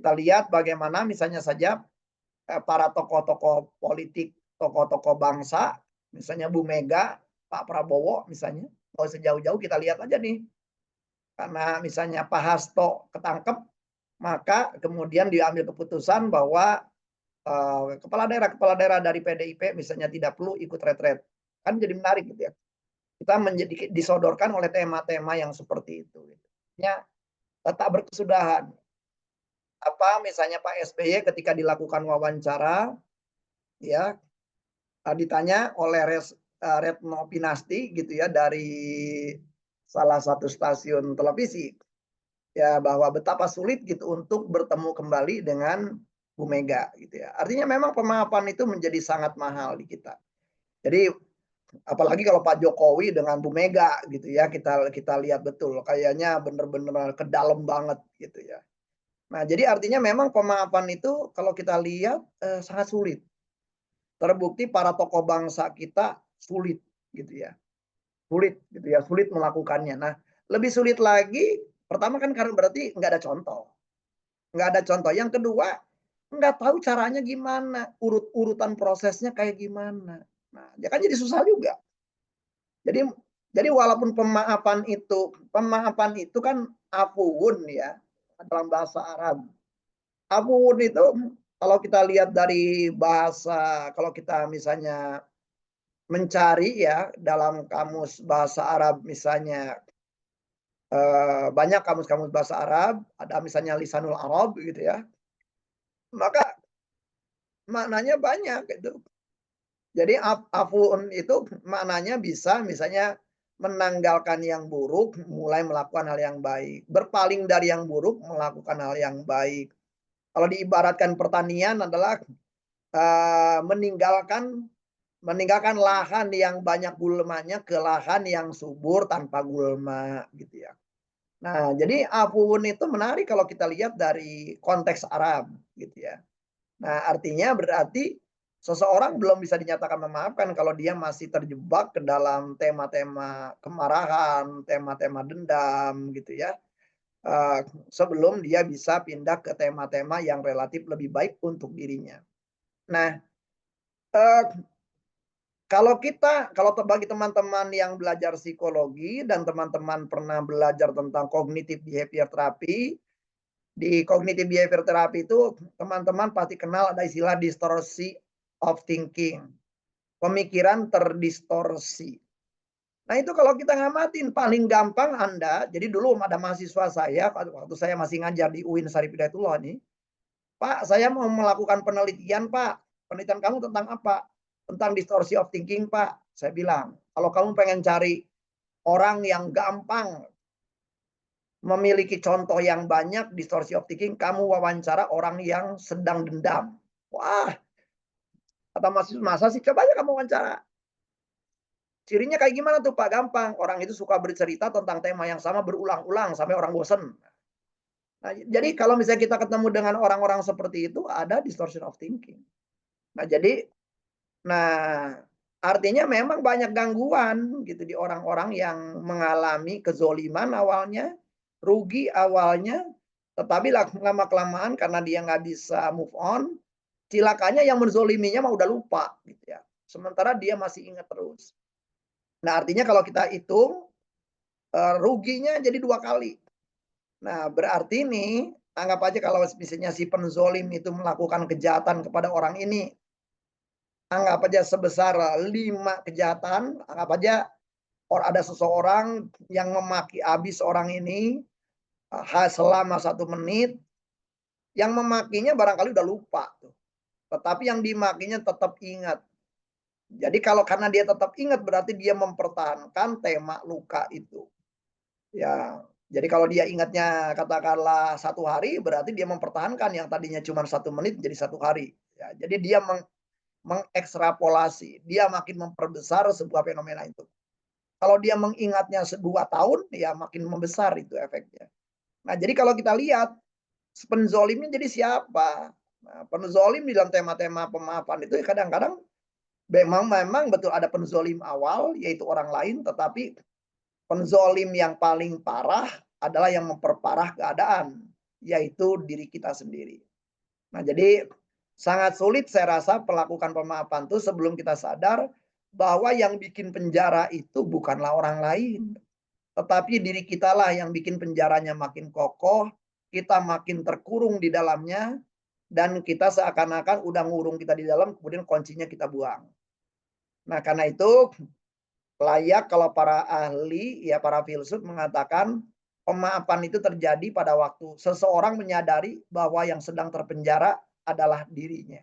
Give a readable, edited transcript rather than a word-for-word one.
kita lihat bagaimana misalnya saja para tokoh-tokoh politik, tokoh-tokoh bangsa, misalnya Bu Mega, Pak Prabowo misalnya, nggak usah jauh-jauh kita lihat aja nih, karena misalnya Pak Hasto ketangkep, maka kemudian diambil keputusan bahwa kepala daerah dari PDIP misalnya tidak perlu ikut retret. Kan jadi menarik gitu ya. Kita menjadi disodorkan oleh tema-tema yang seperti itu. Ya, tak berkesudahan. Apa misalnya Pak SBY ketika dilakukan wawancara, ya ditanya oleh Retno Pinasti gitu ya dari salah satu stasiun televisi ya bahwa betapa sulit gitu untuk bertemu kembali dengan Bu Mega gitu ya. Artinya memang pemaafan itu menjadi sangat mahal di kita. Jadi apalagi kalau Pak Jokowi dengan Bu Mega gitu ya, kita lihat betul kayaknya bener-bener ke dalam banget gitu ya. Nah, jadi artinya memang pemaafan itu kalau kita lihat sangat sulit. Terbukti para tokoh bangsa kita sulit gitu ya. Sulit gitu ya, sulit melakukannya. Nah, lebih sulit lagi pertama kan karena berarti nggak ada contoh. Nggak ada contoh. Yang kedua, nggak tahu caranya gimana, urutan prosesnya kayak gimana. Nah, ya kan jadi susah juga. Jadi jadi walaupun pemaafan itu kan afuun ya dalam bahasa Arab. Afuun itu kalau kita lihat dari bahasa, kalau kita misalnya mencari ya dalam kamus bahasa Arab misalnya banyak kamus-kamus bahasa Arab, ada misalnya Lisanul Arab gitu ya. Maka maknanya banyak gitu. Jadi afuun itu maknanya bisa misalnya menanggalkan yang buruk, mulai melakukan hal yang baik. Berpaling dari yang buruk, melakukan hal yang baik. Kalau diibaratkan pertanian adalah meninggalkan meninggalkan lahan yang banyak gulmanya ke lahan yang subur tanpa gulma gitu ya. Nah, jadi afuun itu menarik kalau kita lihat dari konteks Arab gitu ya. Nah, artinya berarti seseorang belum bisa dinyatakan memaafkan kalau dia masih terjebak ke dalam tema-tema kemarahan, tema-tema dendam gitu ya. Sebelum dia bisa pindah ke tema-tema yang relatif lebih baik untuk dirinya. Nah, eee, kalau bagi teman-teman yang belajar psikologi dan teman-teman pernah belajar tentang cognitive behavior therapy, di cognitive behavior therapy itu teman-teman pasti kenal ada istilah distorsi of thinking, pemikiran terdistorsi. Nah itu kalau kita ngamatin paling gampang Anda, jadi dulu ada mahasiswa saya waktu saya masih ngajar di UIN Syarif Hidayatullah nih, "Pak, saya mau melakukan penelitian, Pak. Penelitian kamu tentang apa?" "Tentang distorsi of thinking, Pak." Saya bilang, "Kalau kamu pengen cari orang yang gampang memiliki contoh yang banyak distorsi of thinking, kamu wawancara orang yang sedang dendam." Wah, kata mahasiswa, "Masa sih? Coba aja kamu wawancara." Cirinya kayak gimana tuh Pak? Gampang, orang itu suka bercerita tentang tema yang sama berulang-ulang sampai orang bosen. Nah, jadi kalau misalnya kita ketemu dengan orang-orang seperti itu, ada distortion of thinking. Nah, nah, artinya memang banyak gangguan gitu di orang-orang yang mengalami kezoliman awalnya, rugi awalnya, tetapi lama-kelamaan karena dia nggak bisa move on, cilakanya yang menzoliminya mah udah lupa gitu ya. Sementara dia masih ingat terus. Nah, artinya kalau kita hitung, ruginya jadi 2 kali. Nah, berarti nih, anggap aja kalau misalnya si penzolim itu melakukan kejahatan kepada orang ini, anggap aja sebesar 5 kejahatan, anggap aja ada seseorang yang memaki habis orang ini, selama 1 menit, yang memakinya barangkali udah lupa tuh, tetapi yang dimakinya tetap ingat. Jadi kalau karena dia tetap ingat berarti dia mempertahankan tema luka itu. Ya, jadi kalau dia ingatnya katakanlah 1 hari, berarti dia mempertahankan yang tadinya cuma 1 menit jadi 1 hari. Ya, jadi dia mengekstrapolasi, dia makin memperbesar sebuah fenomena itu. Kalau dia mengingatnya 2 tahun, ya makin membesar itu efeknya. Nah, jadi kalau kita lihat, penzolimnya jadi siapa? Nah, penzolim di dalam tema-tema pemaafan itu kadang-kadang memang betul ada penzolim awal, yaitu orang lain, tetapi penzolim yang paling parah adalah yang memperparah keadaan, yaitu diri kita sendiri. Nah, jadi sangat sulit saya rasa melakukan pemaafan itu sebelum kita sadar bahwa yang bikin penjara itu bukanlah orang lain, tetapi diri kitalah yang bikin penjaranya makin kokoh, kita makin terkurung di dalamnya, dan kita seakan-akan udah ngurung kita di dalam, kemudian kuncinya kita buang. Nah, karena itu layak kalau para ahli, ya para filsuf mengatakan pemaafan itu terjadi pada waktu seseorang menyadari bahwa yang sedang terpenjara adalah dirinya.